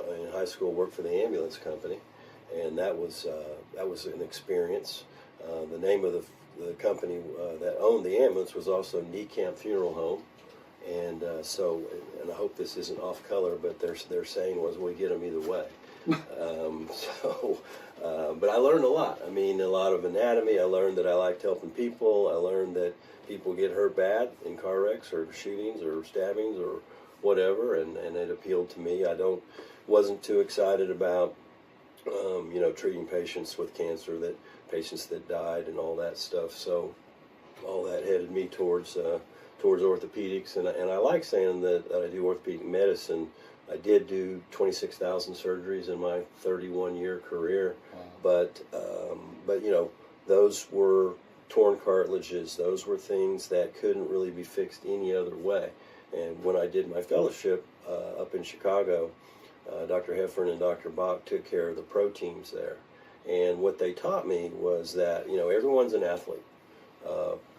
in high school, worked for the ambulance company, and that was an experience. The name of the company that owned the ambulance was also Niekamp Funeral Home, and and I hope this isn't off color, but their saying was, "We get them either way." But I learned a lot. I mean, a lot of anatomy. I learned that I liked helping people. I learned that people get hurt bad in car wrecks or shootings or stabbings or whatever, and it appealed to me. Wasn't too excited about treating patients with cancer, that patients that died and all that stuff. So all that headed me towards orthopedics, and I like saying that I do orthopedic medicine. I did do 26,000 surgeries in my 31-year career, but those were torn cartilages. Those were things that couldn't really be fixed any other way. And when I did my fellowship up in Chicago, Dr. Heffern and Dr. Bach took care of the pro teams there. And what they taught me was that, everyone's an athlete.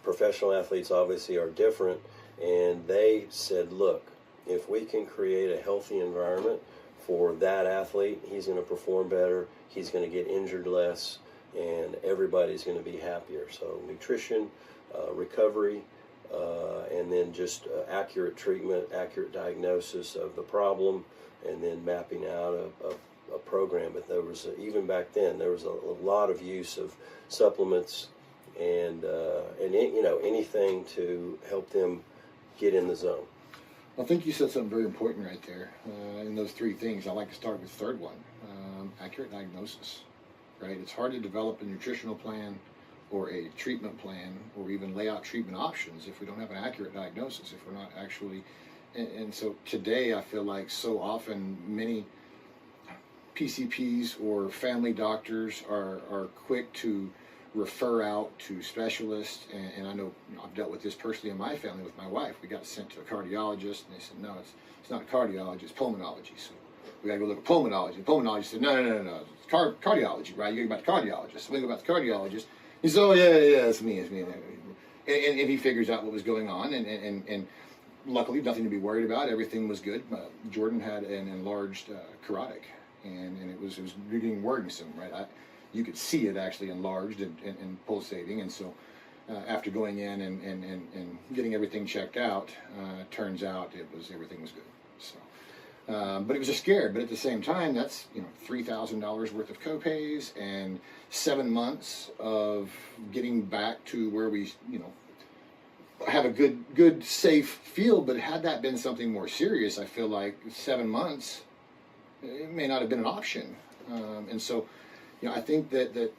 Professional athletes obviously are different. And they said, look, if we can create a healthy environment for that athlete, he's going to perform better, he's going to get injured less, and everybody's going to be happier. So nutrition, recovery, and then just accurate treatment, accurate diagnosis of the problem, and then mapping out a program. But there was, even back then, there was a lot of use of supplements and anything to help them get in the zone. I think you said something very important right there. In those three things, I like to start with the third one, accurate diagnosis, right? It's hard to develop a nutritional plan or a treatment plan or even lay out treatment options if we don't have an accurate diagnosis, if we're not actually, and so today I feel like so often many PCPs or family doctors are quick to refer out to specialists, and I know I've dealt with this personally in my family with my wife. We got sent to a cardiologist, and they said, no, it's not cardiology, it's pulmonology. So we got to go look at pulmonology. And pulmonologist said, no, it's cardiology, right? You go back to cardiologist. So we go back to cardiologist. He said, oh, yeah, it's me. And he figures out what was going on, and luckily nothing to be worried about. Everything was good. Jordan had an enlarged carotid, and it was getting worrisome, right? You could see it actually enlarged and pulsating, and so after going in and getting everything checked out, turns out everything was good. So, but it was a scare. But at the same time, that's $3,000 worth of copays and 7 months of getting back to where we have a good safe feel. But had that been something more serious, I feel like 7 months it may not have been an option, and so. I think that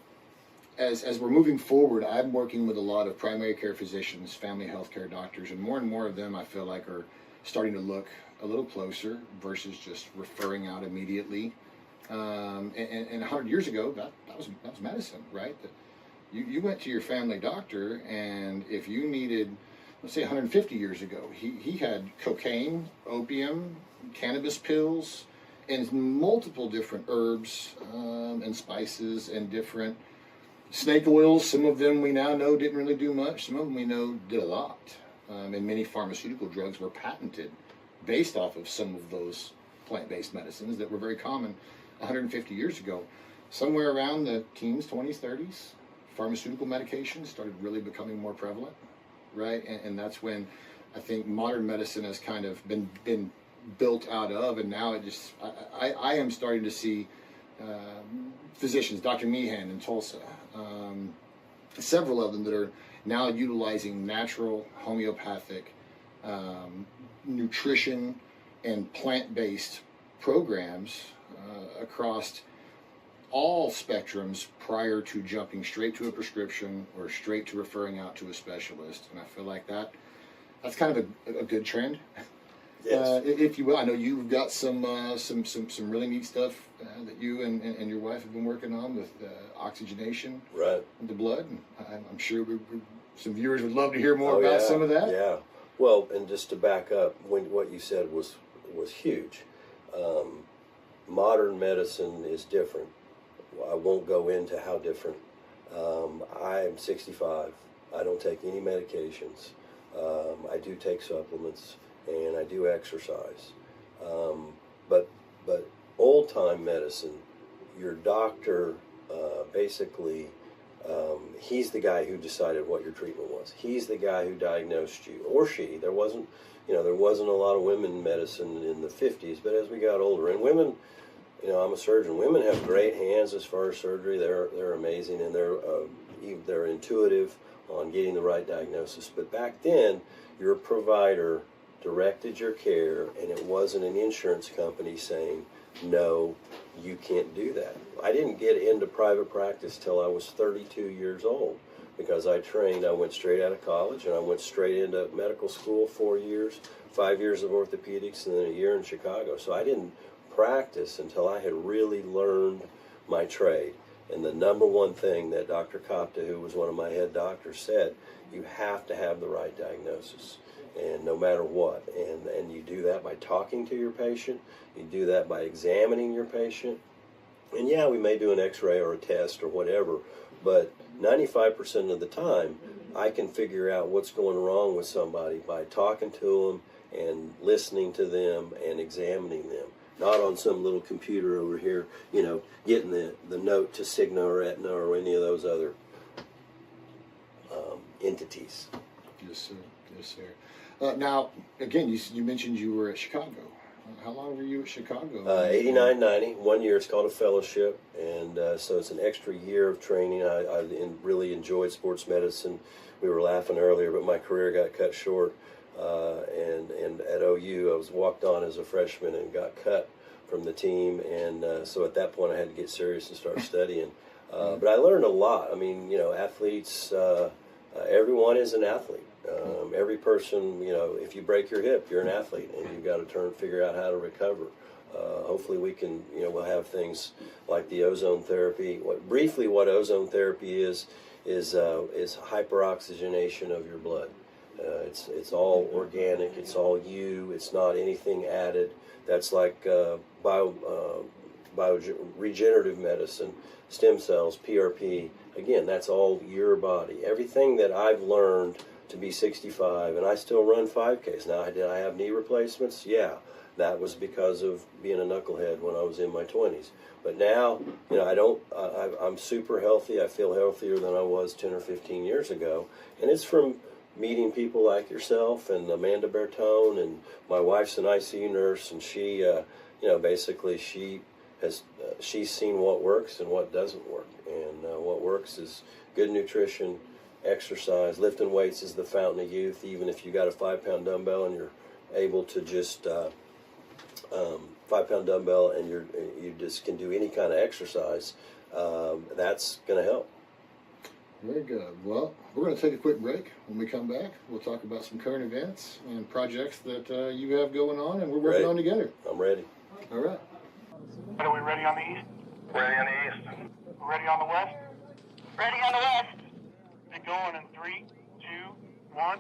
as we're moving forward, I'm working with a lot of primary care physicians, family health care doctors, and more of them I feel like are starting to look a little closer versus just referring out immediately. And 100 years ago, that was medicine, right? That you went to your family doctor, and if you needed, let's say 150 years ago, he had cocaine, opium, cannabis pills, and multiple different herbs and spices and different snake oils. Some of them we now know didn't really do much. Some of them we know did a lot. And many pharmaceutical drugs were patented based off of some of those plant-based medicines that were very common 150 years ago. Somewhere around the teens, 20s, 30s, pharmaceutical medications started really becoming more prevalent, right? And that's when I think modern medicine has kind of been built out of, and now I am starting to see physicians, Dr. Meehan in Tulsa, several of them that are now utilizing natural homeopathic nutrition and plant-based programs across all spectrums prior to jumping straight to a prescription or straight to referring out to a specialist. And I feel like that's kind of a good trend. Yes. If you will. I know you've got some really neat stuff that you and your wife have been working on with oxygenation Right. in the blood. And I'm sure some viewers would love to hear more about some of that. Yeah. Well, and just to back up, what you said was huge. Modern medicine is different. I won't go into how different. I'm 65. I don't take any medications. I do take supplements, and I do exercise. But old time medicine, your doctor basically, he's the guy who decided what your treatment was. He's the guy who diagnosed you, or she. There wasn't a lot of women medicine in the 50s, but as we got older, and women, I'm a surgeon. Women have great hands as far as surgery. They're amazing, and they're intuitive on getting the right diagnosis. But back then, your provider directed your care, and it wasn't an insurance company saying, no, you can't do that. I didn't get into private practice till I was 32 years old, because I went straight out of college, and I went straight into medical school, 4 years, 5 years of orthopedics, and then a year in Chicago. So I didn't practice until I had really learned my trade. And the number one thing that Dr. Kopta, who was one of my head doctors, said, you have to have the right diagnosis, and no matter what. And you do that by talking to your patient. You do that by examining your patient. And yeah, we may do an x-ray or a test or whatever, but 95% of the time, I can figure out what's going wrong with somebody by talking to them and listening to them and examining them. Not on some little computer over here, getting the note to Cigna or Aetna or any of those other entities. Yes, sir. Yes, sir. Now, again, you mentioned you were at Chicago. How long were you at Chicago? 89, 90, 1 year. It's called a fellowship, and so it's an extra year of training. I really enjoyed sports medicine. We were laughing earlier, but my career got cut short. And at OU, I was walked on as a freshman and got cut from the team, and so at that point I had to get serious and start studying. But I learned a lot. I mean, athletes, everyone is an athlete. Every person, if you break your hip, you're an athlete, and you've got to figure out how to recover. Hopefully we can, we'll have things like the ozone therapy. What ozone therapy is hyperoxygenation of your blood. It's all organic. It's all you. It's not anything added. That's like regenerative medicine, stem cells, PRP. Again, that's all your body. Everything that I've learned to be 65, and I still run 5Ks. Now, did I have knee replacements? Yeah, that was because of being a knucklehead when I was in my 20s. But now, I'm super healthy. I feel healthier than I was 10 or 15 years ago, and it's from meeting people like yourself and Amanda Bertone, and my wife's an ICU nurse, and she, basically she's seen what works and what doesn't work, and what works is good nutrition, exercise. Lifting weights is the fountain of youth. Even if you got a 5-pound dumbbell and you're able to just 5-pound dumbbell and you just can do any kind of exercise, that's going to help. Very good. Well, we're going to take a quick break. When we come back, we'll talk about some current events and projects that you have going on and we're working on together. I'm ready. All right. Are we ready on the east? Ready on the east. Ready on the west? Ready on the west. Get going in 3, 2, 1.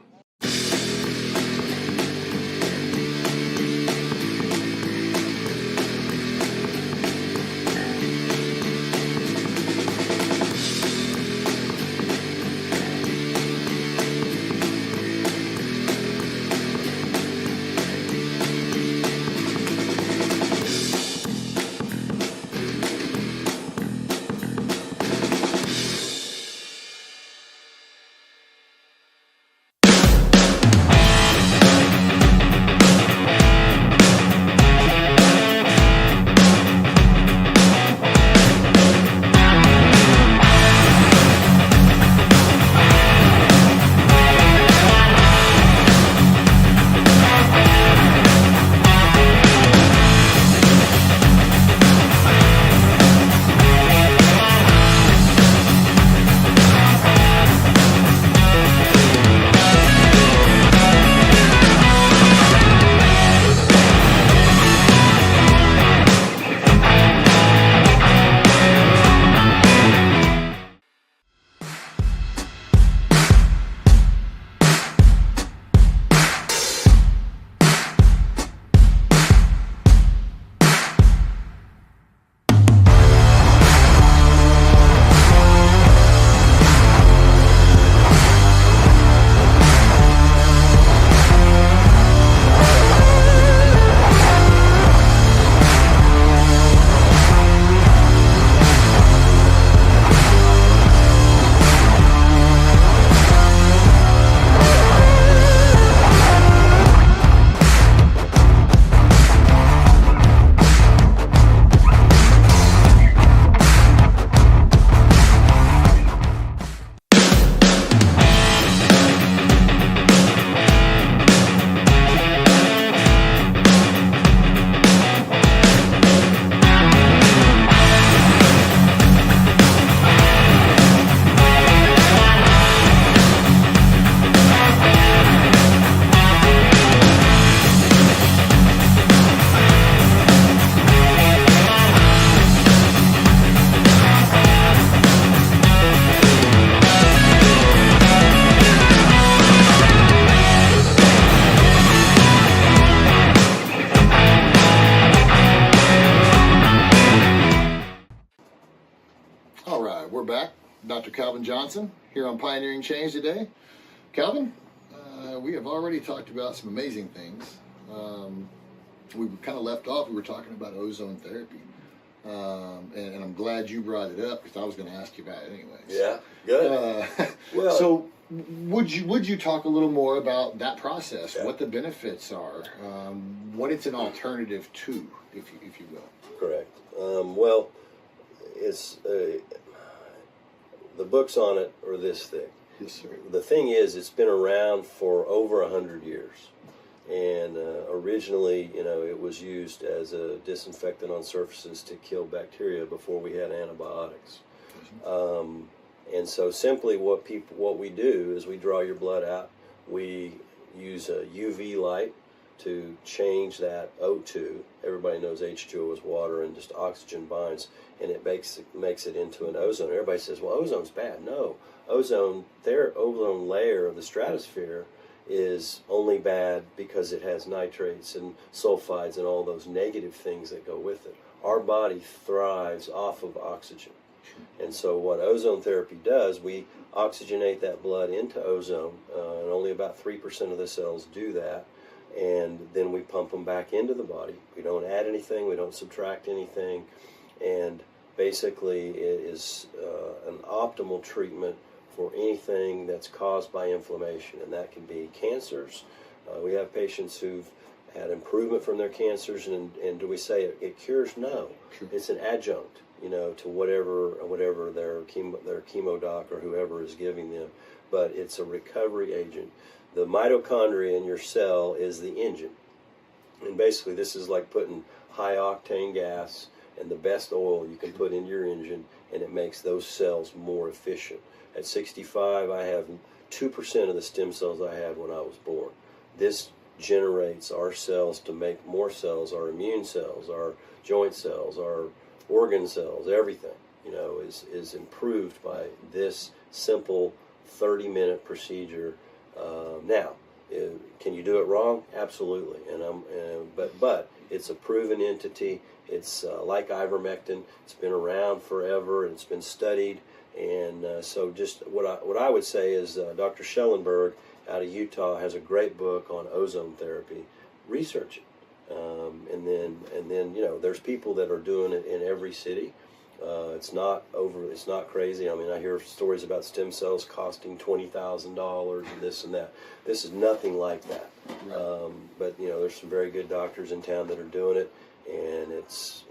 we're back. Dr. Calvin Johnson here on Pioneering Change today. Calvin, we have already talked about some amazing things. We kind of left off, we were talking about ozone therapy. And I'm glad you brought it up because I was going to ask you about it anyways. Yeah, good. Well, so would you talk a little more about that process, Yeah. what the benefits are, what it's an alternative to, if you will? correct. Well, it's the books on it are this thick. Yes, sir. The thing is, it's been around for over 100 years. And originally, it was used as a disinfectant on surfaces to kill bacteria before we had antibiotics. And so simply what we do is we draw your blood out. We use a UV light to change that O2. Everybody knows H2O is water and just oxygen binds, and it makes it into an ozone. Everybody says, well, ozone's bad. No, ozone layer of the stratosphere is only bad because it has nitrates and sulfides and all those negative things that go with it. Our body thrives off of oxygen. And so what ozone therapy does, we oxygenate that blood into ozone, and only about 3% of the cells do that, and then we pump them back into the body. We don't add anything, we don't subtract anything, and basically it is an optimal treatment for anything that's caused by inflammation, and that can be cancers. We have patients who've had improvement from their cancers, and do we say it cures? No. Sure. It's an adjunct, to whatever their chemo doc or whoever is giving them, but it's a recovery agent. The mitochondria in your cell is the engine, and basically this is like putting high octane gas and the best oil you can put in your engine, and it makes those cells more efficient. At 65, I have 2% of the stem cells I had when I was born. This generates our cells to make more cells, our immune cells, our joint cells, our organ cells, everything, is improved by this simple 30-minute procedure. Now, can you do it wrong? Absolutely. But it's a proven entity. It's like ivermectin. It's been around forever. It's been studied. And so just what I would say is Dr. Schellenberg out of Utah has a great book on ozone therapy. Research it. And then there's people that are doing it in every city. It's not crazy. I mean, I hear stories about stem cells costing $20,000 and this and that. This is nothing like that. Right. But there's some very good doctors in town that are doing it, and it's.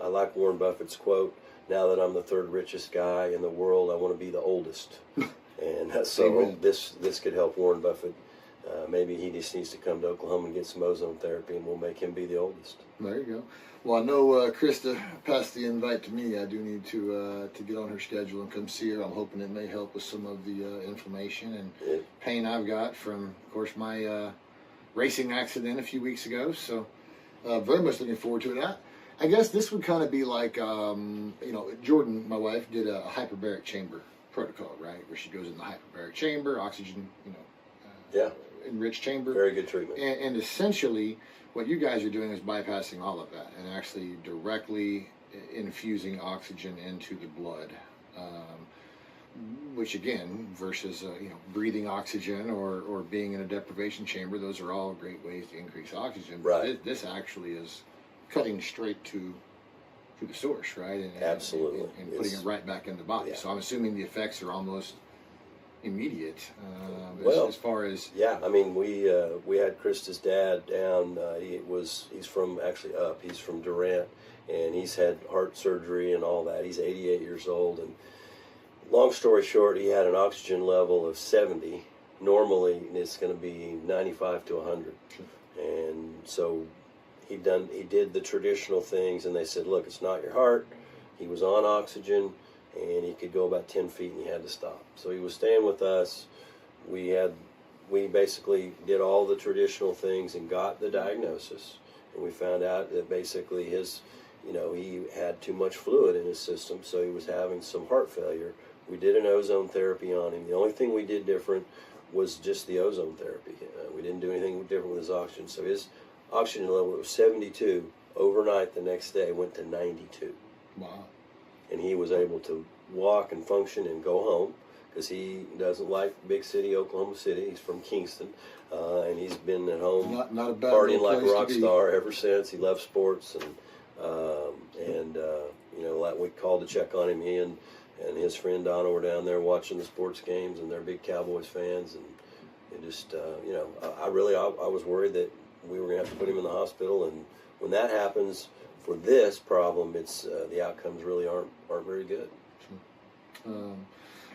I like Warren Buffett's quote. Now that I'm the third richest guy in the world, I want to be the oldest. And so Amen. this could help Warren Buffett. Maybe he just needs to come to Oklahoma and get some ozone therapy, and we'll make him be the oldest. There you go. Well, I know Krista passed the invite to me. I do need to get on her schedule and come see her. I'm hoping it may help with some of the inflammation and pain I've got from, of course, my racing accident a few weeks ago. So very much looking forward to it. I guess this would kind of be like, Jordan, my wife, did a hyperbaric chamber protocol, right? Where she goes in the hyperbaric chamber, oxygen, enriched chamber. Very good treatment. And essentially, what you guys are doing is bypassing all of that and actually directly infusing oxygen into the blood. Which again, versus breathing oxygen or being in a deprivation chamber, those are all great ways to increase oxygen. But Right. This actually is cutting straight to the source, right? And, Absolutely. And putting it right back in the body. Yeah. So I'm assuming the effects are almost immediate Well, as far as Yeah, I mean, we had Krista's dad down. He's from he's from Durant, and he's had heart surgery and all that. He's 88 years old, and long story short, he had an oxygen level of 70. Normally, it's going to be 95 to 100, and so he did the traditional things, and they said, look, it's not your heart. He was on oxygen, and he could go about 10 feet, and he had to stop. So he was staying with us. We basically did all the traditional things and got the diagnosis, and we found out that basically he had too much fluid in his system, so he was having some heart failure. We did an ozone therapy on him. The only thing we did different was just the ozone therapy. We didn't do anything different with his oxygen. So his oxygen level was 72. Overnight, the next day, went to 92. wow. and he was able to walk and function and go home because he doesn't like big city Oklahoma City. He's from Kingston, and he's been at home Not a bad partying little like a place rock to be. star ever since. He loves sports, and like we called to check on him. He and his friend Donna were down there watching the sports games, and they're big Cowboys fans. And it just, I was worried that we were going to have to put him in the hospital. And when that happens for this problem, it's the outcomes really aren't very good.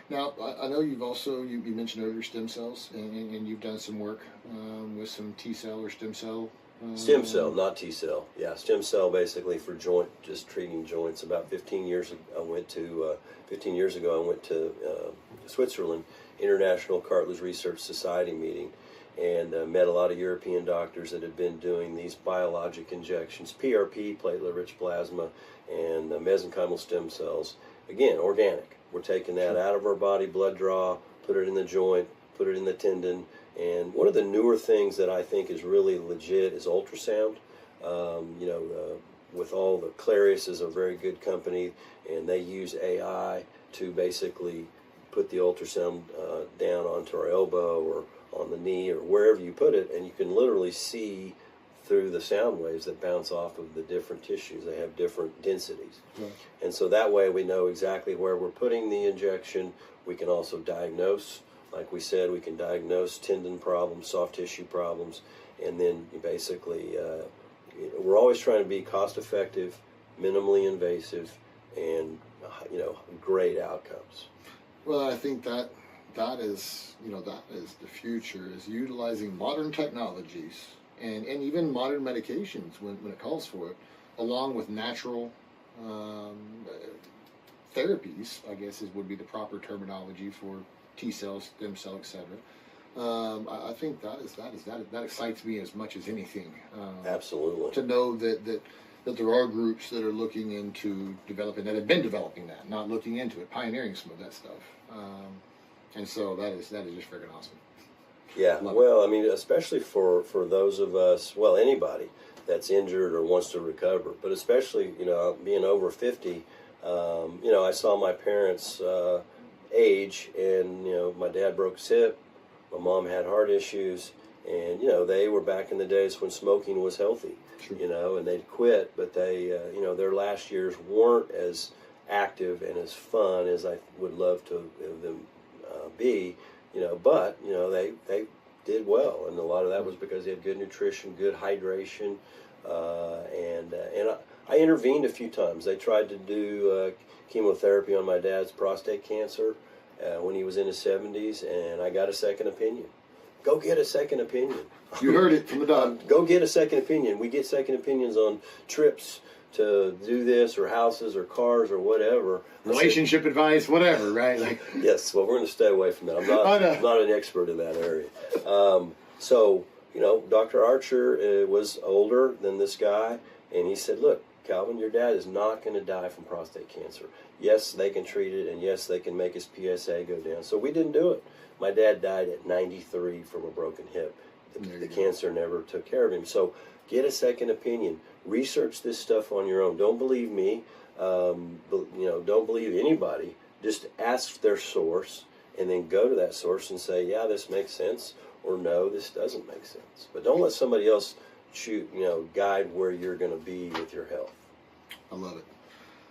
Now, I know you've also, you mentioned earlier stem cells, and you've done some work with some T cell or stem cell. Stem cell, not T cell. Yeah, stem cell basically for just treating joints. About 15 years ago, I went to Switzerland, International Cartilage Research Society meeting, and met a lot of European doctors that had been doing these biologic injections, PRP, platelet-rich plasma, and mesenchymal stem cells. Again, organic. We're taking that out of our body, blood draw, put it in the joint, put it in the tendon. And one of the newer things that I think is really legit is ultrasound. With all the Clarius is a very good company, and they use AI to basically put the ultrasound down onto our elbow or on the knee or wherever you put it, and you can literally see through the sound waves that bounce off of the different tissues. They have different densities. Right. And so that way we know exactly where we're putting the injection. We can also diagnose. Like we said, we can diagnose tendon problems, soft tissue problems, and then you basically, we're always trying to be cost effective, minimally invasive, and, great outcomes. Well, I think that is the future, is utilizing modern technologies and even modern medications when it calls for it, along with natural therapies, I guess would be the proper terminology for T cells, stem cell, etc. I think that excites me as much as anything. Absolutely. To know that there are groups that are looking into developing, that have been developing that, not looking into it, pioneering some of that stuff. And so that is just freaking awesome. Yeah, Love well, I mean, especially for those of us, well, anybody that's injured or wants to recover, but especially, being over 50, I saw my parents age, and, my dad broke his hip, my mom had heart issues, and, they were back in the days when smoking was healthy, Sure. and they'd quit, but they, their last years weren't as active and as fun as I would love to have them be. But they did well, and a lot of that was because they had good nutrition, good hydration, and I intervened a few times. They tried to do chemotherapy on my dad's prostate cancer when he was in his 70s, and I got a second opinion. Go get a second opinion. You heard it from the doc. Go get a second opinion. We get second opinions on trips to do this, or houses, or cars, or whatever. Relationship advice, whatever, right? Like, Yes, well, we're going to stay away from that. I'm not an expert in that area. Dr. Archer was older than this guy, and he said, look, Calvin, your dad is not going to die from prostate cancer. Yes, they can treat it, and yes, they can make his PSA go down. So we didn't do it. My dad died at 93 from a broken hip. The cancer never took care of him. So get a second opinion. Research this stuff on your own. Don't believe me. Don't believe anybody. Just ask their source, and then go to that source and say, yeah, this makes sense, or no, this doesn't make sense. But don't let somebody else guide where you're going to be with your health. I love it.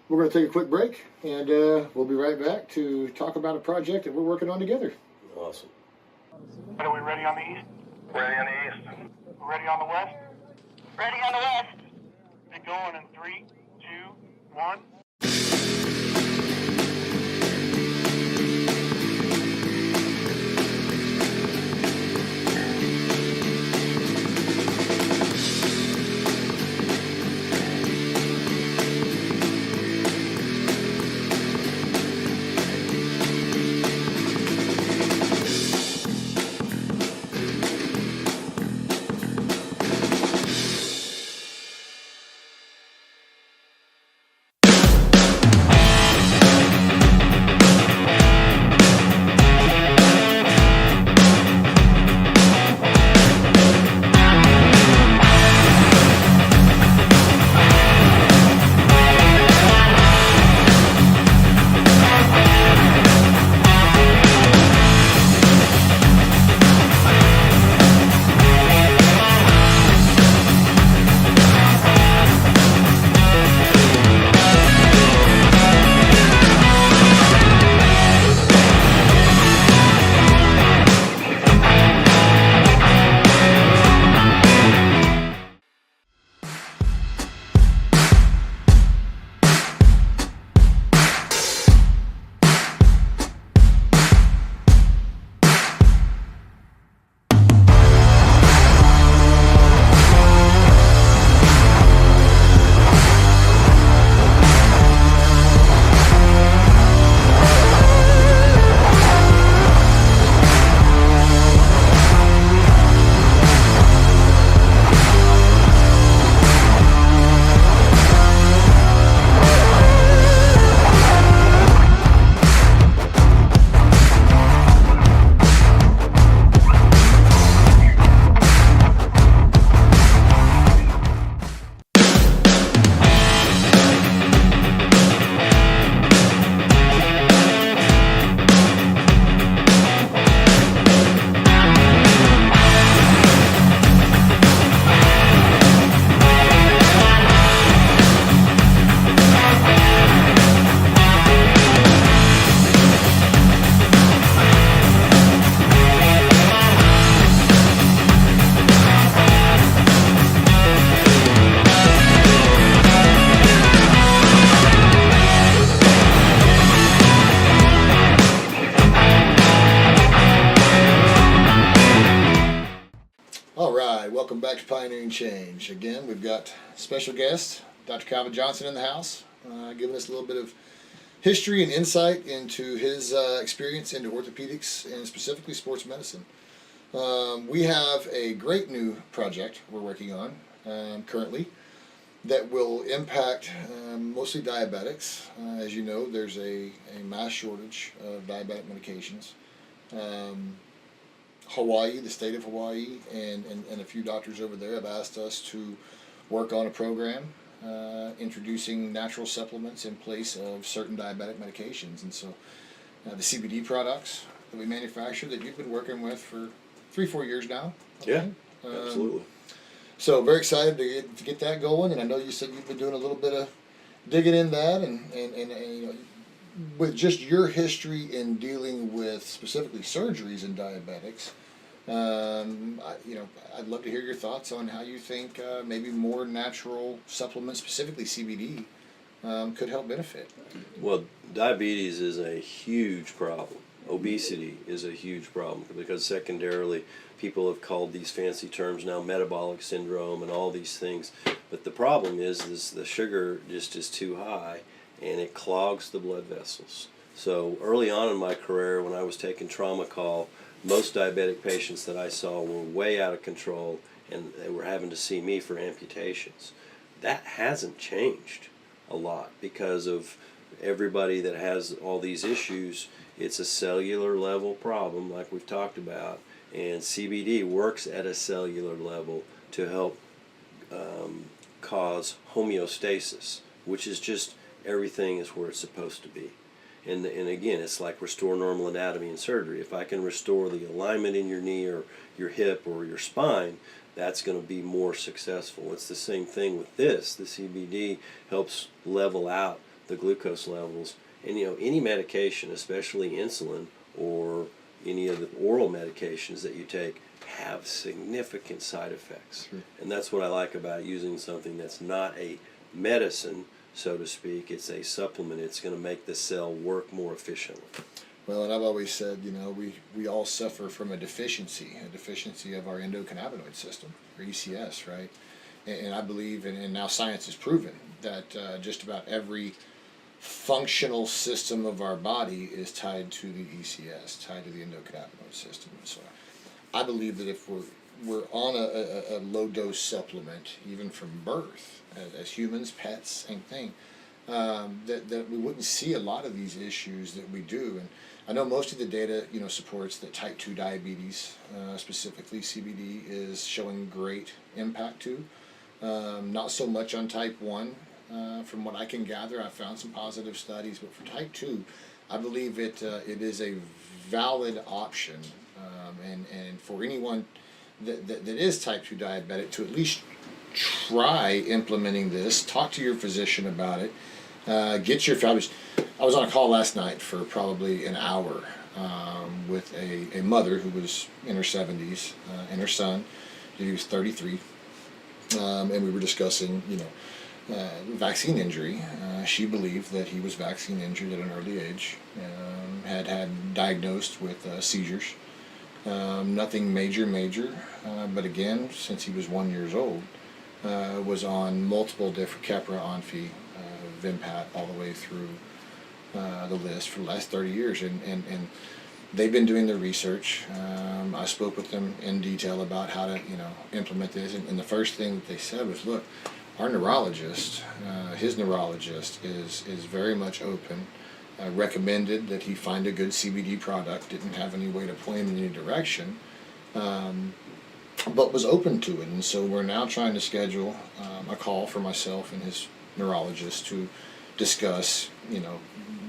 We're going to take a quick break, and we'll be right back to talk about a project that we're working on together. Awesome. Are we ready on the east? Ready on the east. Ready on the west? Ready on the west. Get going in 3, 2, 1. Change. Again, we've got special guest, Dr. Calvin Johnson in the house, giving us a little bit of history and insight into his experience into orthopedics and specifically sports medicine. We have a great new project we're working on currently that will impact mostly diabetics. As you know, there's a mass shortage of diabetic medications. Hawaii, the state of Hawaii, and a few doctors over there have asked us to work on a program introducing natural supplements in place of certain diabetic medications. And so the CBD products that we manufacture that you've been working with for 3-4 years now. Okay? Yeah, absolutely. So very excited to get that going, and I know you said you've been doing a little bit of digging in that, and you know, with just your history in dealing with specifically surgeries in diabetics, I'd love to hear your thoughts on how you think maybe more natural supplements, specifically CBD, could help benefit. Well, diabetes is a huge problem. Obesity is a huge problem because secondarily people have called these fancy terms now metabolic syndrome and all these things. But the problem is the sugar just is too high and it clogs the blood vessels. So early on in my career when I was taking trauma call, most diabetic patients that I saw were way out of control and they were having to see me for amputations. That hasn't changed a lot because of everybody that has all these issues. It's a cellular level problem like we've talked about, and CBD works at a cellular level to help cause homeostasis, which is just everything is where it's supposed to be. And again, it's like restore normal anatomy in surgery. If I can restore the alignment in your knee or your hip or your spine, that's going to be more successful. It's the same thing with this. The CBD helps level out the glucose levels. And you know, any medication, especially insulin or any of the oral medications that you take, have significant side effects. Sure. And that's what I like about using something that's not a medicine, so to speak. It's a supplement. It's going to make the cell work more efficiently. Well, and I've always said, you know, we all suffer from a deficiency of our endocannabinoid system, or ECS, right? And I believe, and now science has proven, that just about every functional system of our body is tied to the ECS, tied to the endocannabinoid system. And so I believe that if we're on a low dose supplement, even from birth, as humans, pets, same thing, that we wouldn't see a lot of these issues that we do. And I know most of the data, you know, supports that type 2 diabetes, specifically CBD, is showing great impact to. Not so much on type 1. From what I can gather, I've found some positive studies, but for type 2, I believe it is a valid option, and for anyone that is type 2 diabetic to at least try implementing this, talk to your physician about it, get your values. I was on a call last night for probably an hour with a mother who was in her 70s and her son. He was 33, and we were discussing, you know, vaccine injury. She believed that he was vaccine injured at an early age, had diagnosed with seizures. Nothing major, but again, since he was 1 year old, was on multiple different Keppra, Onfi, Vimpat, all the way through the list for the last 30 years, and they've been doing their research. I spoke with them in detail about how to, you know, implement this, and the first thing that they said was, look, our neurologist, his neurologist is very much open, recommended that he find a good CBD product, didn't have any way to point him in any direction, but was open to it. And so we're now trying to schedule a call for myself and his neurologist to discuss, you know,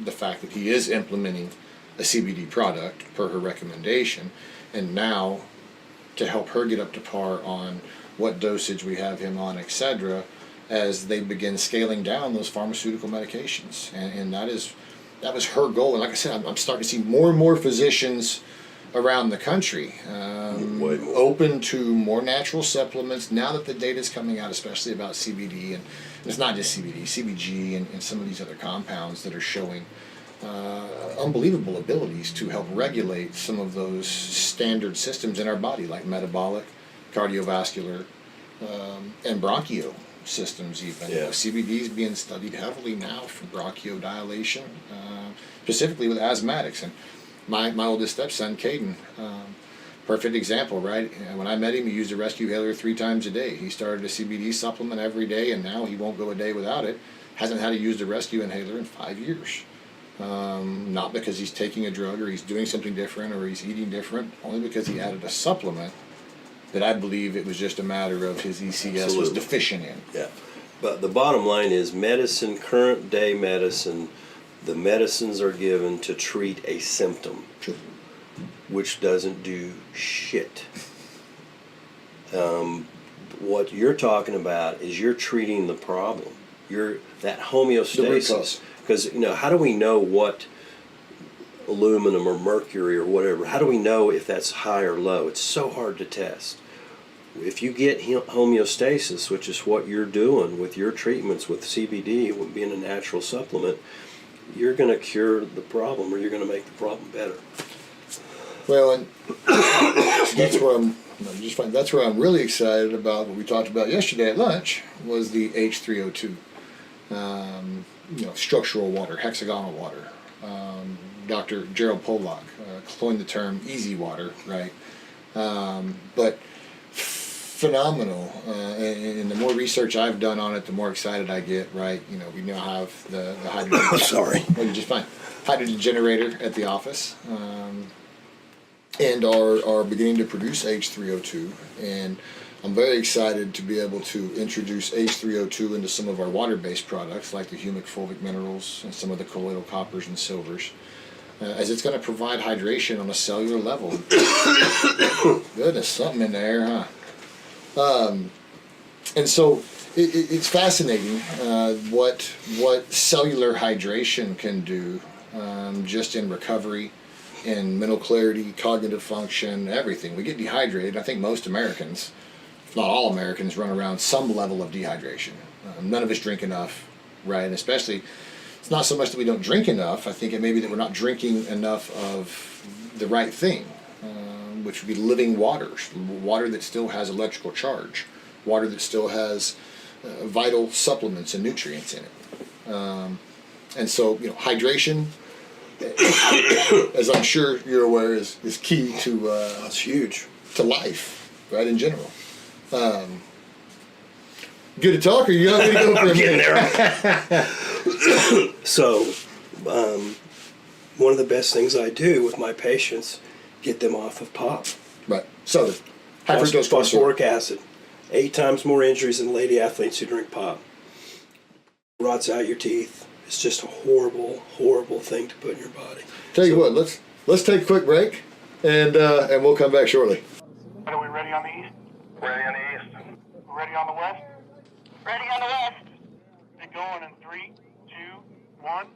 the fact that he is implementing a CBD product per her recommendation, and now to help her get up to par on what dosage we have him on, etc., as they begin scaling down those pharmaceutical medications. And that was her goal. And like I said, I'm starting to see more and more physicians around the country open to more natural supplements now that the data is coming out, especially about CBD, and it's not just CBD, CBG, and some of these other compounds that are showing unbelievable abilities to help regulate some of those standard systems in our body, like metabolic, cardiovascular, and bronchio systems even. Yeah. CBD is being studied heavily now for bronchodilation, specifically with asthmatics. And my oldest stepson, Caden, perfect example, right? When I met him, he used a rescue inhaler 3 times a day. He started a CBD supplement every day, and now he won't go a day without it. Hasn't had to use a rescue inhaler in 5 years. Not because he's taking a drug or he's doing something different or he's eating different, only because he added a supplement that I believe it was just a matter of his ECS was Absolutely. deficient in. Yeah. But the bottom line is medicine, current day medicine, the medicines are given to treat a symptom, Sure. which doesn't do shit. What you're talking about is you're treating the problem. You're that homeostasis. Because, how do we know what aluminum or mercury or whatever, how do we know if that's high or low? It's so hard to test. If you get homeostasis, which is what you're doing with your treatments with CBD, with being a natural supplement, you're going to cure the problem, or you're going to make the problem better. Well, and that's where I'm really excited about what we talked about yesterday at lunch was the H3O2, structural water, hexagonal water. Dr. Gerald Pollock coined the term easy water, right? But phenomenal. And the more research I've done on it, the more excited I get, right? We now have the hydrogen. Sorry. Well, you're just fine. Hydrogen generator at the office. And are beginning to produce H3O2. And I'm very excited to be able to introduce H3O2 into some of our water-based products like the humic fulvic minerals and some of the colloidal coppers and silvers, as it's going to provide hydration on a cellular level. Goodness, something in there, huh? And so it's fascinating what cellular hydration can do just in recovery, in mental clarity, cognitive function, everything. We get dehydrated. I think most Americans, if not all Americans, run around some level of dehydration. None of us drink enough, right? And especially, it's not so much that we don't drink enough. I think it may be that we're not drinking enough of the right thing, which would be living waters, water that still has electrical charge, water that still has vital supplements and nutrients in it. And so, hydration, as I'm sure you're aware, is key to That's huge. to life, right, in general. Good to talk, or you want me to go for a Getting minute? there. So, one of the best things I do with my patients, get them off of pop. Right. So, high fructose corn syrup. Phosphoric acid. 8 times more injuries than lady athletes who drink pop. Rots out your teeth. It's just a horrible, horrible thing to put in your body. Tell you what, let's take a quick break, and we'll come back shortly. Are we ready on the east? Ready on the east. Ready on the west? Ready on the west. Get going in 3, 2, 1.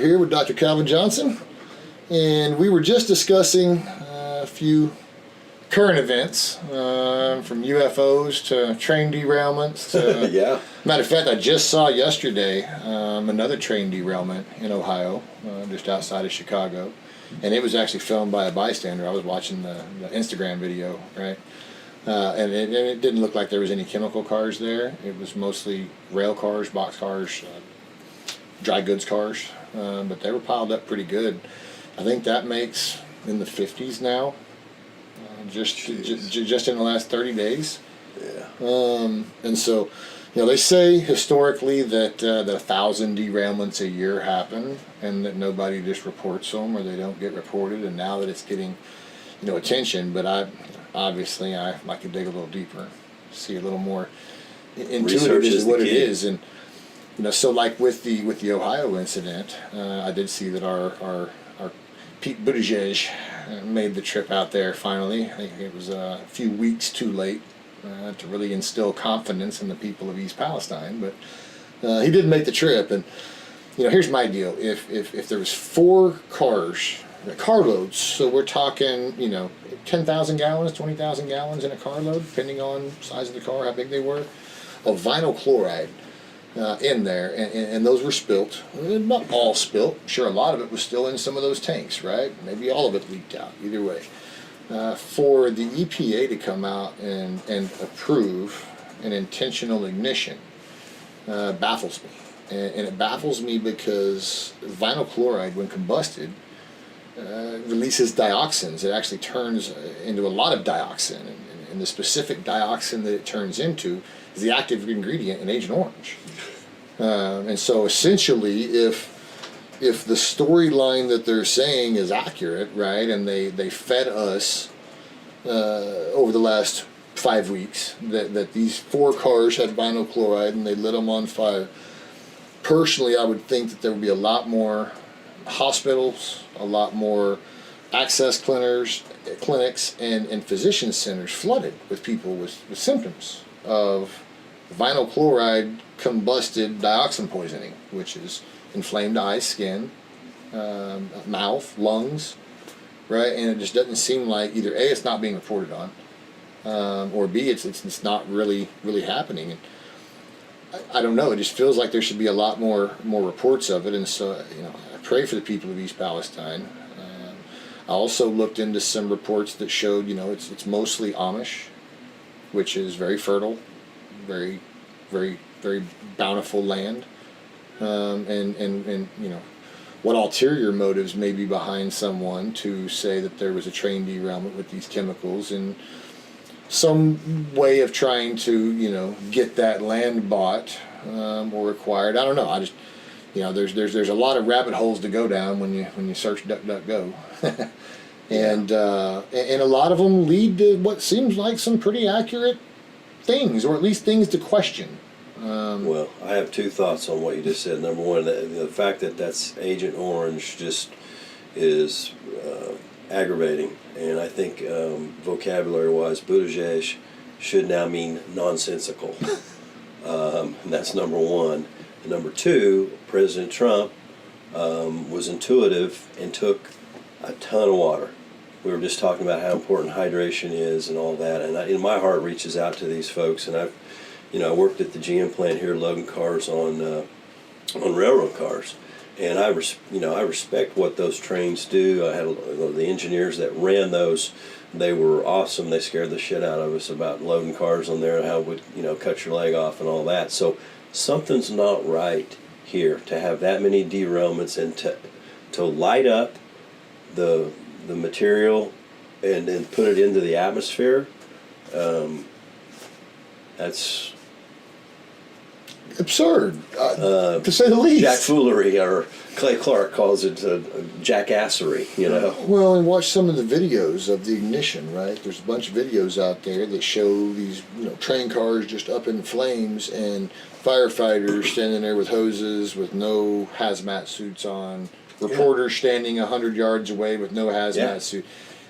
here with Dr. Calvin Johnson, and we were just discussing a few current events, from UFOs to train derailments to Yeah. matter of fact, I just saw yesterday another train derailment in Ohio, just outside of Chicago, and it was actually filmed by a bystander. I was watching the Instagram video, right? And it didn't look like there was any chemical cars there. It was mostly rail cars, box cars, dry goods cars, but they were piled up pretty good. I think that makes in the 50s now, just in the last 30 days. Yeah. And so, they say historically that 1,000 derailments a year happen, and that nobody just reports them or they don't get reported. And now that it's getting, attention, but I like to dig a little deeper, see a little more intuitive Research is is the what it key. is. And so like with the Ohio incident, I did see that our Pete Buttigieg made the trip out there finally. I think it was a few weeks too late to really instill confidence in the people of East Palestine, but he did make the trip. And here's my deal: if there was 4 carloads, so we're talking 10,000 gallons, 20,000 gallons in a carload, depending on size of the car, how big they were, of vinyl chloride in there, and those were spilt. Not all spilt. Sure, a lot of it was still in some of those tanks, right? Maybe all of it leaked out. Either way, for the EPA to come out and approve an intentional ignition baffles me, and it baffles me because vinyl chloride, when combusted, releases dioxins. It actually turns into a lot of dioxin, and the specific dioxin that it turns into is the active ingredient in Agent Orange. And so essentially, if the storyline that they're saying is accurate, right, and they fed us over the last 5 weeks that these 4 cars had vinyl chloride and they lit them on fire, personally I would think that there would be a lot more hospitals, a lot more access clinics and physician centers flooded with people with symptoms of vinyl chloride combusted dioxin poisoning, which is inflamed eyes, skin, mouth, lungs, right? And it just doesn't seem like either A, it's not being reported on, or B, it's not really happening. And I don't know. It just feels like there should be a lot more reports of it. And so I pray for the people of East Palestine. I also looked into some reports that showed it's mostly Amish, which is very fertile, very very very bountiful land, and what ulterior motives may be behind someone to say that there was a train derailment with these chemicals, and some way of trying to get that land bought or acquired. I don't know. I just there's a lot of rabbit holes to go down when you search DuckDuckGo. And a lot of them lead to what seems like some pretty accurate things, or at least things to question. Well, I have 2 thoughts on what you just said. Number one, the fact that that's Agent Orange just is aggravating, and I think vocabulary-wise, Buttigieg should now mean nonsensical. And that's number one. And number 2, President Trump was intuitive and took a ton of water. We were just talking about how important hydration is and all that, and my heart reaches out to these folks. And I worked at the GM plant here loading cars on railroad cars, and I respect what those trains do. I had the engineers that ran those. They were awesome. They scared the shit out of us about loading cars on there and how it would cut your leg off and all that. So something's not right here to have that many derailments and to light up the material and then put it into the atmosphere. That's absurd, to say the least. jackfoolery, or Clay Clark calls it jackassery, Well, and watch some of the videos of the ignition, right? There's a bunch of videos out there that show these, train cars just up in flames and firefighters standing there with hoses with no hazmat suits on, reporters standing 100 yards away with no hazmat suit.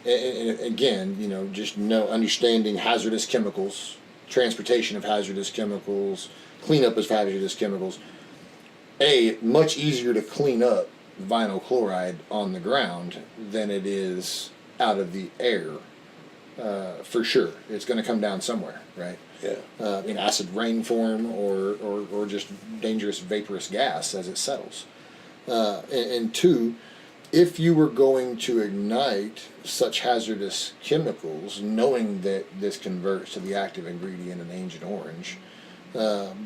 And again, just understanding hazardous chemicals, transportation of hazardous chemicals, cleanup of hazardous chemicals. Much easier to clean up vinyl chloride on the ground than it is out of the air. For sure, it's going to come down somewhere, right? Yeah. In acid rain form or just dangerous vaporous gas as it settles. And two, if you were going to ignite such hazardous chemicals, knowing that this converts to the active ingredient in Agent Orange,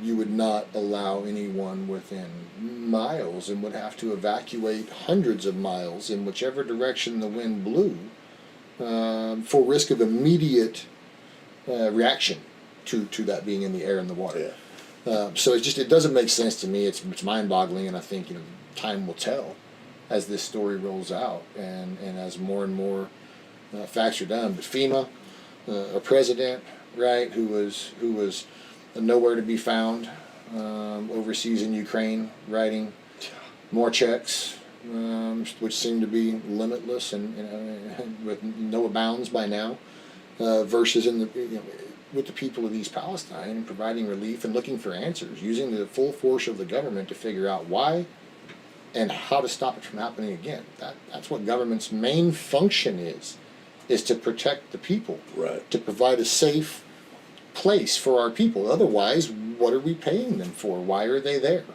you would not allow anyone within miles and would have to evacuate hundreds of miles in whichever direction the wind blew for risk of immediate reaction to that being in the air and the water. Yeah. So it doesn't make sense to me. It's mind-boggling, and I think time will tell as this story rolls out and as more and more facts are done. But FEMA, a president, right, who was nowhere to be found overseas in Ukraine, writing more checks, which seem to be limitless and with no bounds by now, versus with the people of East Palestine and providing relief and looking for answers, using the full force of the government to figure out why and how to stop it from happening again. That's what government's main function is to protect the people, Right. to provide a safe place for our people. Otherwise, what are we paying them for? Why are they there?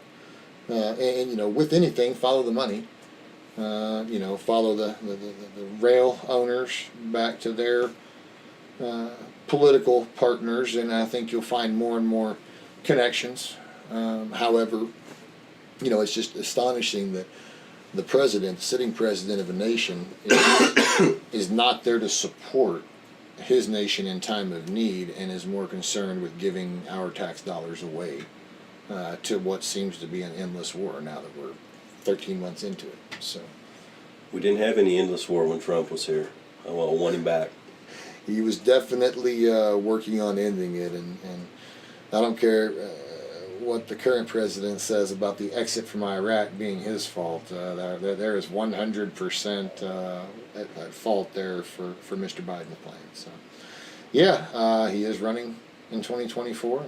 And with anything, follow the money. Follow the rail owners back to their political partners, and I think you'll find more and more connections. However, it's just astonishing that the president, sitting president of a nation, is not there to support his nation in time of need and is more concerned with giving our tax dollars away to what seems to be an endless war now that we're 13 months into it. So We didn't have any endless war when Trump was here. I want him back. he was definitely working on ending it, and I don't care what the current president says about the exit from Iraq being his fault. There is 100% at fault there for Mr. Biden's plan. So, yeah, he is running in 2024.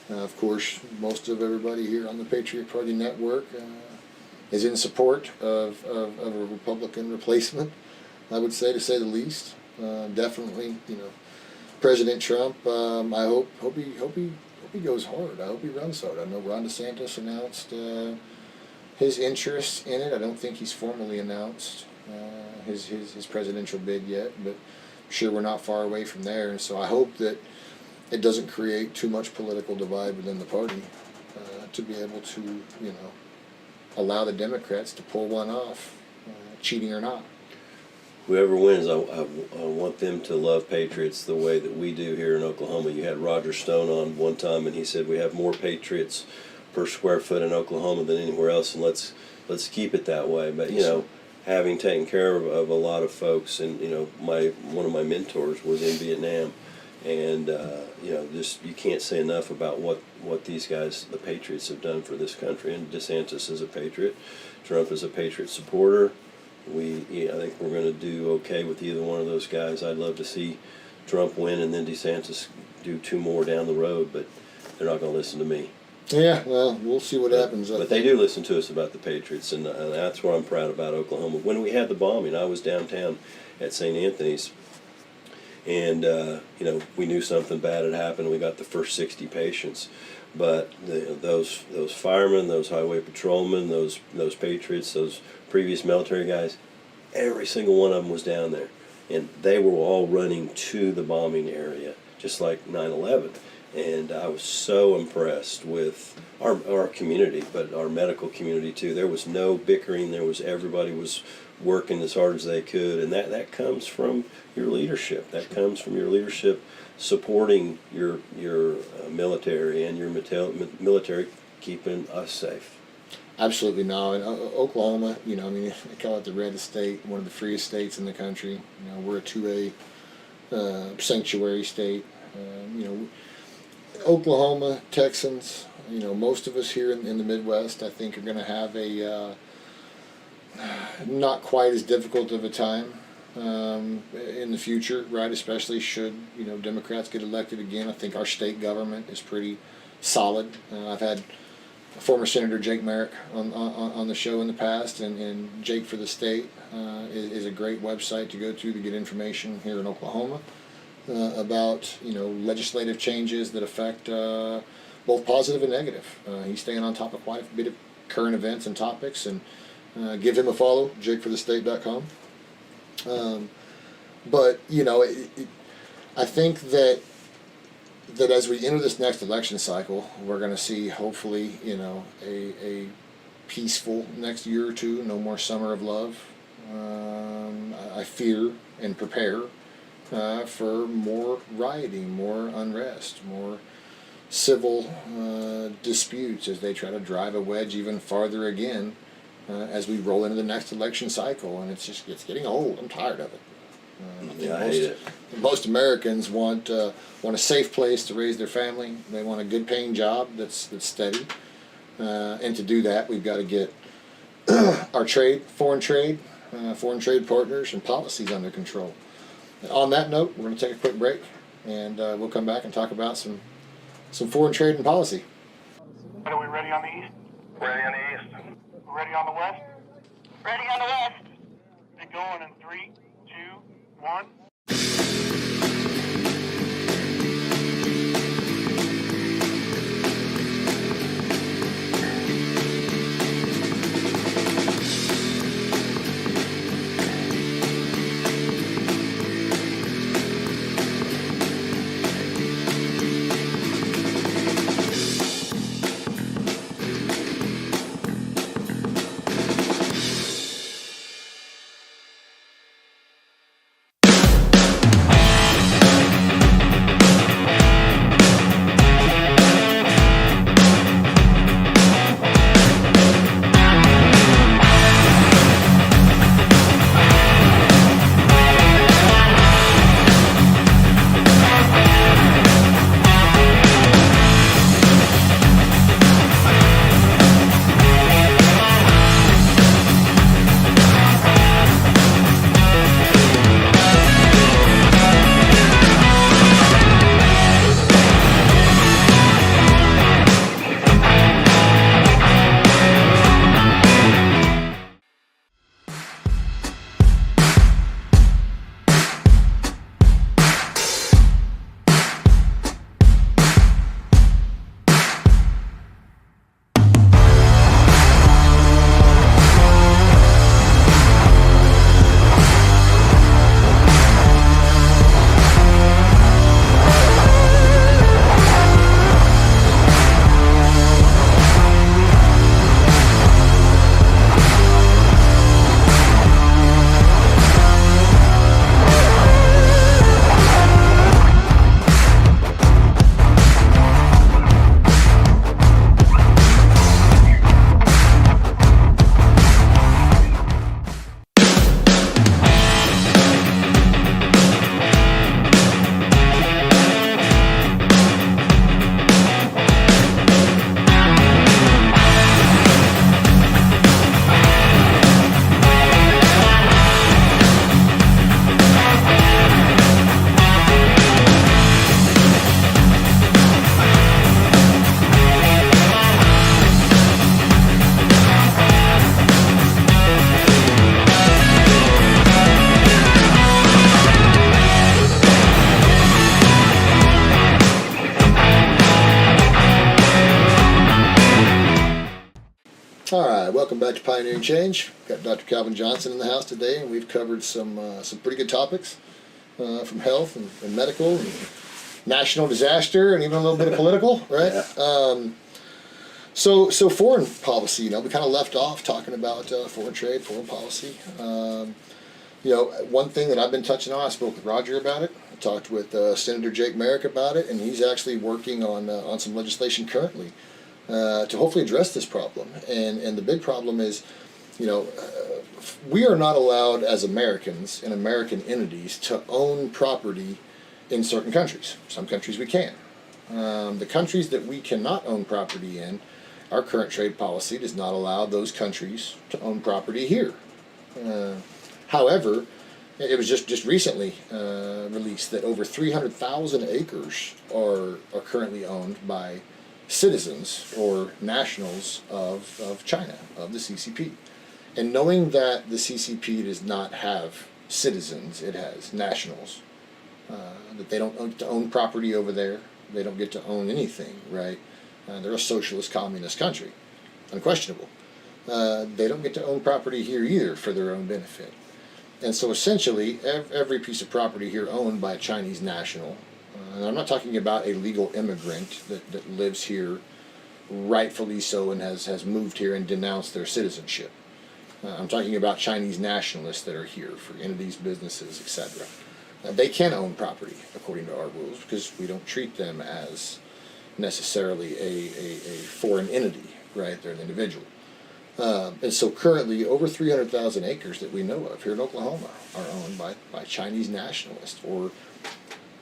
Of course, most of everybody here on the Patriot Party Network is in support of a Republican replacement, I would say, to say the least. Definitely, President Trump. I hope he goes hard. I hope he runs hard. I know Ron DeSantis announced his interest in it. I don't think he's formally announced his presidential bid yet, but I'm sure we're not far away from there. And so I hope that it doesn't create too much political divide within the party to be able to, allow the Democrats to pull one off, cheating or not. Whoever wins, I want them to love Patriots the way that we do here in Oklahoma. You had Roger Stone on one time, and he said we have more Patriots per square foot in Oklahoma than anywhere else, and let's keep it that way. But having taken care of a lot of folks, and one of my mentors was in Vietnam, and just you can't say enough about what these guys, the Patriots, have done for this country. And DeSantis is a Patriot, Trump is a Patriot supporter. I think we're going to do okay with either one of those guys. I'd love to see Trump win and then DeSantis do two more down the road, but they're not going to listen to me. Yeah, well, we'll see what happens. But they do listen to us about the Patriots, and that's what I'm proud about Oklahoma. When we had the bombing, I was downtown at St. Anthony's, and we knew something bad had happened. We got the first 60 patients, but those firemen, those highway patrolmen, those Patriots, those previous military guys, every single one of them was down there, and they were all running to the bombing area, just like 9/11. And I was so impressed with our community, but our medical community too. There was no bickering. Everybody was working as hard as they could, and that comes from your leadership. That comes from your leadership supporting your military and your military keeping us safe. Absolutely no. In Oklahoma, they call it the reddest state, one of the freest states in the country. We're a 2A sanctuary state. Oklahoma, Texans, most of us here in the Midwest, I think, are going to have a not quite as difficult of a time in the future, right? Especially should, Democrats get elected again. I think our state government is pretty solid. I've had former Senator Jake Merrick on the show in the past, and Jake for the State is a great website to go to get information here in Oklahoma about legislative changes that affect both positive and negative. He's staying on top of quite a bit of current events and topics, and give him a follow, jakeforthestate.com. But I think that as we enter this next election cycle, we're going to see hopefully a peaceful next year or two. No more summer of love. I fear and prepare for more rioting, more unrest, more civil disputes as they try to drive a wedge even farther again as we roll into the next election cycle. And it's getting old. I'm tired of it. I hate it. Most Americans want a safe place to raise their family. They want a good paying job that's steady. And to do that, we've got to get our foreign trade partners and policies under control. On that note, we're going to take a quick break, and we'll come back and talk about some foreign trade and policy. Are we ready on the east? Ready on the east. Ready on the west? Ready on the west. Get going in 3, 2, 1. All right, welcome back to Pioneering Change. Got Dr. Calvin Johnson in the house today, and we've covered some pretty good topics from health and medical and national disaster and even a little bit of political, right? Yeah. So foreign policy, we kind of left off talking about foreign trade, foreign policy. One thing that I've been touching on, I spoke with Roger about it. I talked with Senator Jake Merrick about it, and he's actually working on some legislation currently to hopefully address this problem. And the big problem is, we are not allowed as Americans and American entities to own property in certain countries. Some countries we can. The countries that we cannot own property in, our current trade policy does not allow those countries to own property here. However, it was just recently released that over 300,000 acres are currently owned by citizens or nationals of China, of the CCP. And knowing that the CCP does not have citizens, it has nationals, that they don't get to own property over there, they don't get to own anything, right? They're a socialist communist country, unquestionable. They don't get to own property here either for their own benefit. And so essentially, every piece of property here owned by a Chinese national, and I'm not talking about a legal immigrant that lives here rightfully so and has moved here and denounced their citizenship. I'm talking about Chinese nationalists that are here for entities, businesses, etc. They can own property according to our rules because we don't treat them as necessarily a foreign entity, right? They're an individual. And so currently over 300,000 acres that we know of here in Oklahoma are owned by Chinese nationalists or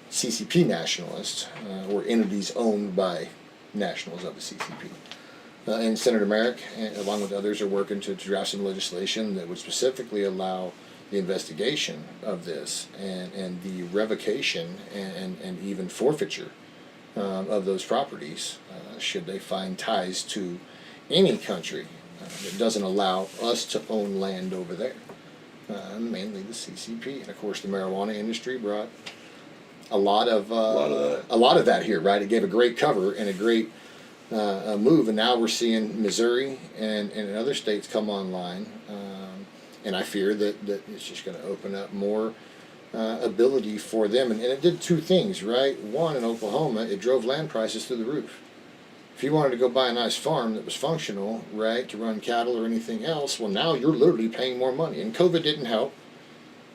CCP nationalists or entities owned by nationals of the CCP. And Senator Merrick, along with others, are working to draft some legislation that would specifically allow the investigation of this and the revocation and even forfeiture of those properties should they find ties to any country that doesn't allow us to own land over there, mainly the CCP. And of course the marijuana industry brought a lot of that here, right? It gave a great cover and a great move, and now we're seeing Missouri and other states come online, and I fear that it's just going to open up more ability for them. And it did two things, right? One, in Oklahoma, it drove land prices through the roof. If you wanted to go buy a nice farm that was functional, right, to run cattle or anything else, well, now you're literally paying more money. And COVID didn't help.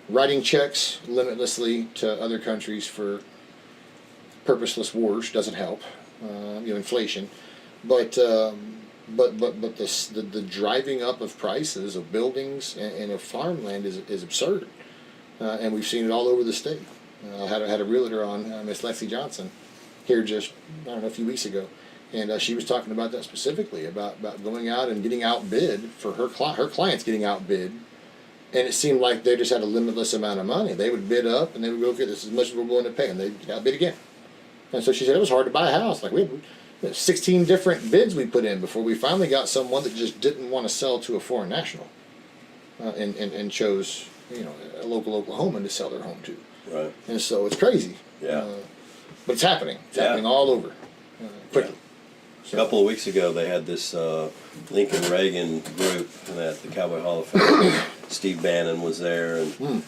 Writing checks limitlessly to other countries for purposeless wars doesn't help. Inflation, but the driving up of prices of buildings and of farmland is absurd, and we've seen it all over the state. I had a realtor on, Miss Lexi Johnson, here just a few weeks ago, and she was talking about that specifically about going out and getting outbid for her clients getting outbid. And it seemed like they just had a limitless amount of money. They would bid up, and they would go, okay, this is as much as we're willing to pay, and they got bid again. And so she said it was hard to buy a house. Like we had 16 different bids we put in before we finally got someone that just didn't want to sell to a foreign national, and chose a local Oklahoman to sell their home to. Right. And so it's crazy. Yeah. But it's happening. It's happening all over quickly. A couple of weeks ago, they had this Lincoln Reagan group at the Cowboy Hall of Fame. Steve Bannon was there, and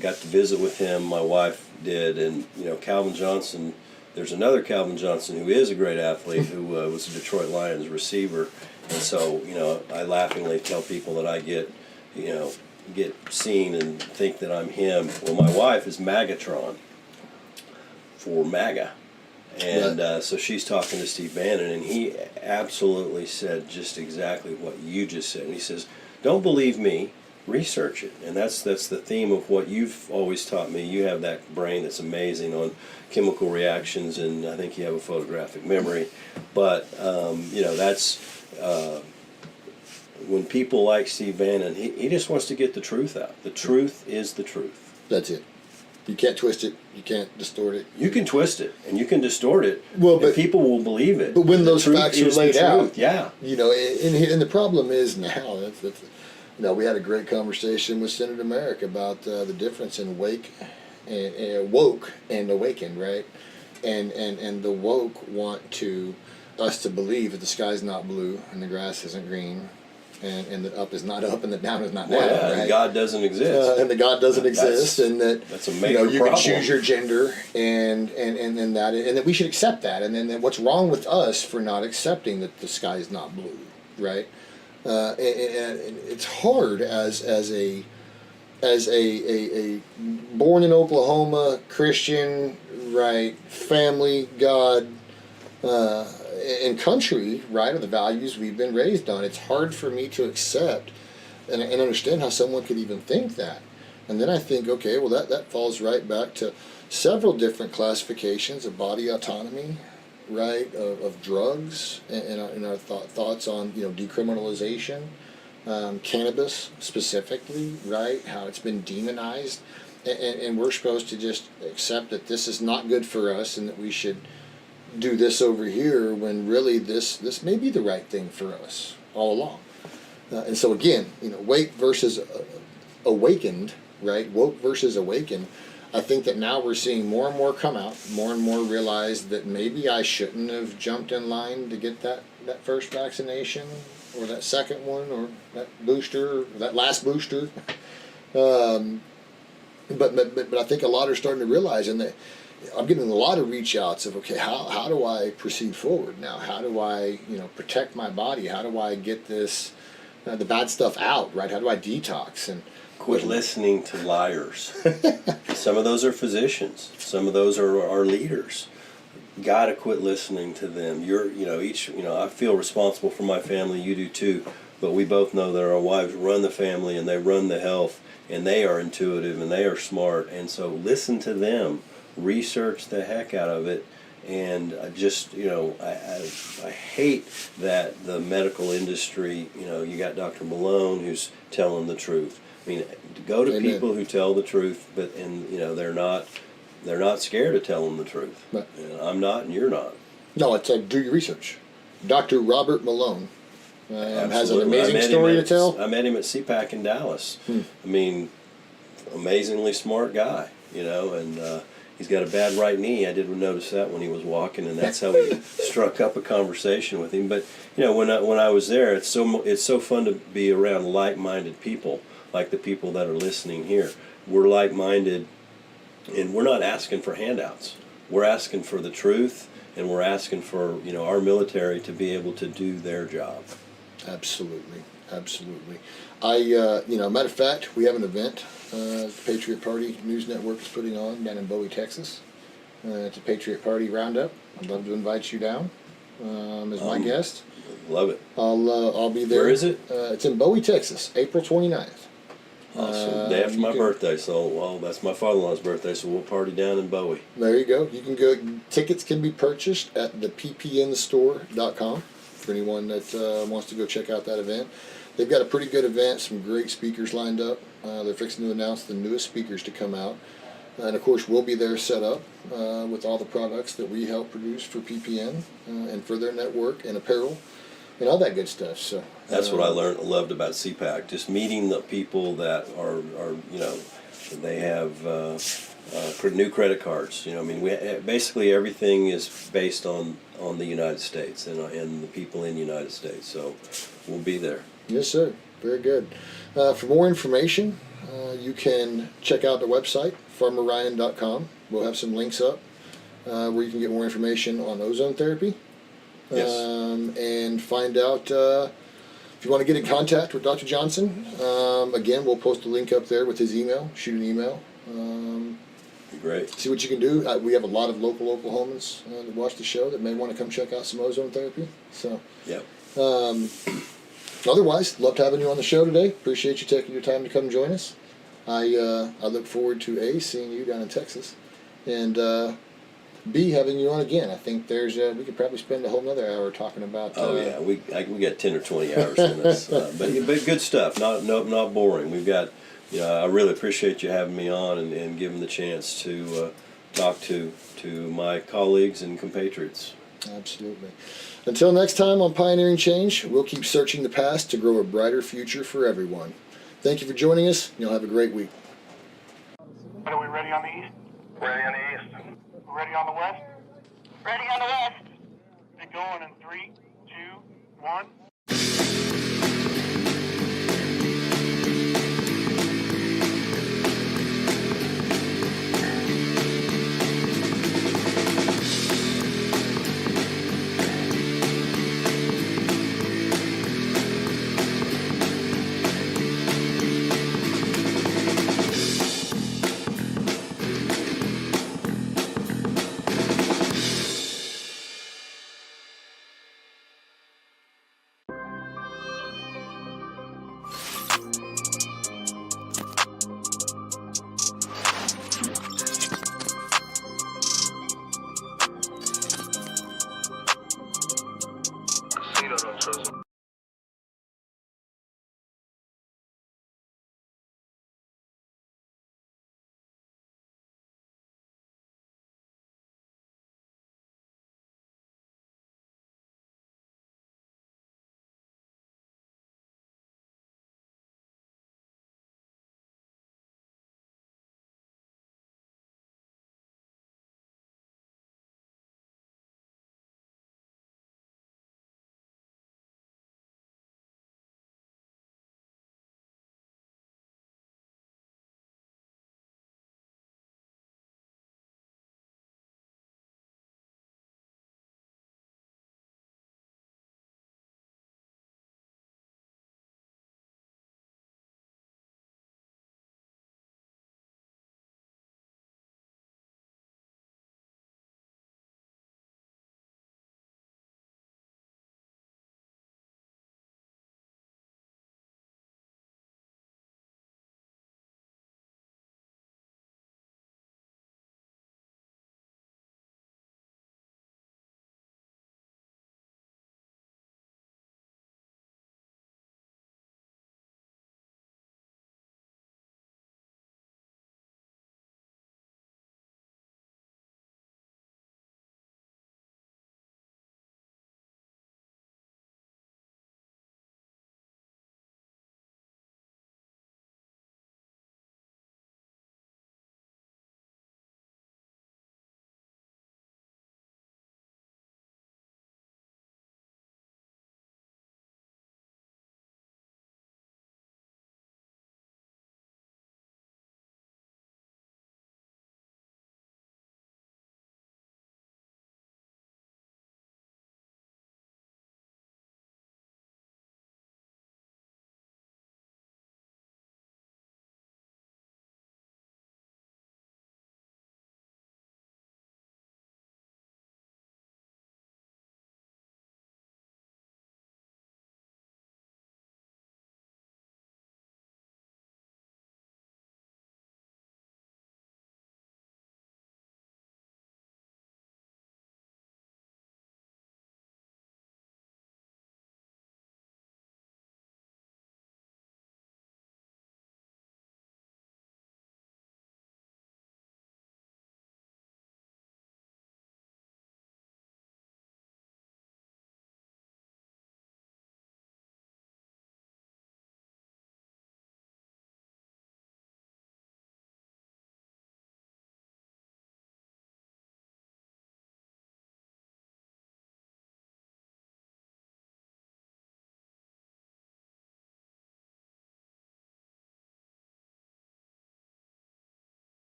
got to visit with him. My wife did, and Calvin Johnson. There's another Calvin Johnson who is a great athlete who was a Detroit Lions receiver, and so I laughingly tell people that I get seen and think that I'm him. Well, my wife is Magatron for MAGA. And so she's talking to Steve Bannon, and he absolutely said just exactly what you just said. And he says, "Don't believe me, research it." And that's the theme of what you've always taught me. You have that brain that's amazing on chemical reactions, and I think you have a photographic memory. But that's when people like Steve Bannon, he just wants to get the truth out. The truth is the truth. That's it. You can't twist it. You can't distort it. You can twist it and you can distort it. Well, but and people will believe it. But when those facts are laid out, yeah. And the problem is now we had a great conversation with Senator Merrick about the difference in woke and awakened, right? And the woke want us to believe that the sky's not blue and the grass isn't green. And that up is not up and the down is not down. Yeah, right? And God doesn't exist. And the God doesn't exist, and that's a major you problem. can choose your gender, and that we should accept that. And then what's wrong with us for not accepting that the sky is not blue, right? And it's hard as a born in Oklahoma Christian, right, family, God. And country, right, are the values we've been raised on. It's hard for me to accept and understand how someone could even think that. And then I think, okay, well, that falls right back to several different classifications of body autonomy, right, of drugs, and our thoughts on decriminalization, cannabis specifically, right, how it's been demonized, and we're supposed to just accept that this is not good for us and that we should do this over here when really this may be the right thing for us all along. And so again, wake versus awakened, right? Woke versus awakened. I think that now we're seeing more and more come out, more and more realize that maybe I shouldn't have jumped in line to get that first vaccination or that second one or that booster or that last booster. But I think a lot are starting to realize, and I'm getting a lot of reach outs of, okay, how do I proceed forward now? How do I protect my body? How do I get this the bad stuff out, right? How do I detox and quit listening to liars? Some of those are physicians. Some of those are leaders. Got to quit listening to them. I feel responsible for my family. You do too. But we both know that our wives run the family and they run the health, and they are intuitive and they are smart. And so listen to them. Research the heck out of it. And I hate that the medical industry, you got Dr. Malone who's telling the truth. I mean, go to Amen. people who tell the truth, but they're not scared of telling the truth. Right. I'm not, and you're not. No, it's do your research. Dr. Robert Malone has an Absolutely. amazing story to tell. I met him at CPAC in Dallas. I mean, amazingly smart guy, and he's got a bad right knee. I didn't notice that when he was walking, and that's how we struck up a conversation with him. But when I was there, it's so fun to be around like-minded people, like the people that are listening here. We're like-minded, and we're not asking for handouts. We're asking for the truth, and we're asking for our military to be able to do their job. Absolutely. Matter of fact, we have an event the Patriot Party News Network is putting on down in Bowie, Texas. It's a Patriot Party roundup. I'd love to invite you down as my guest. Love it. I'll be there. Where is it? It's in Bowie, Texas, April 29th. Awesome. Day after my birthday, so that's my father-in-law's birthday, so we'll party down in Bowie. There you go. You can go. Tickets can be purchased at the ppnstore.com for anyone that wants to go check out that event. They've got a pretty good event, some great speakers lined up. They're fixing to announce the newest speakers to come out. And of course, we'll be there set up with all the products that we help produce for PPN and for their network and apparel and all that good stuff. So that's what I loved about CPAC. Just meeting the people that are they have new credit cards. Basically everything is based on the United States and the people in the United States. So we'll be there. Yes, sir. Very good. For more information, you can check out the website, farmerryan.com. We'll have some links up where you can get more information on ozone therapy. Yes. And find out if you want to get in contact with Dr. Johnson. Again, we'll post a link up there with his email. Shoot an email. Great. See what you can do. We have a lot of local Oklahomans that watch the show that may want to come check out some ozone therapy. So. Yep. Otherwise, loved having you on the show today. Appreciate you taking your time to come join us. I look forward to seeing you down in Texas, and B, having you on again. I think we could probably spend a whole another hour talking about. We got 10 or 20 hours in us, but good stuff. Not boring. We've got. I really appreciate you having me on and giving the chance to talk to my colleagues and compatriots. Absolutely. Until next time on Pioneering Change, we'll keep searching the past to grow a brighter future for everyone. Thank you for joining us. You'll have a great week. Are we ready on the east? Ready on the east. Ready on the west? Ready on the west. Get going in 3, 2, 1.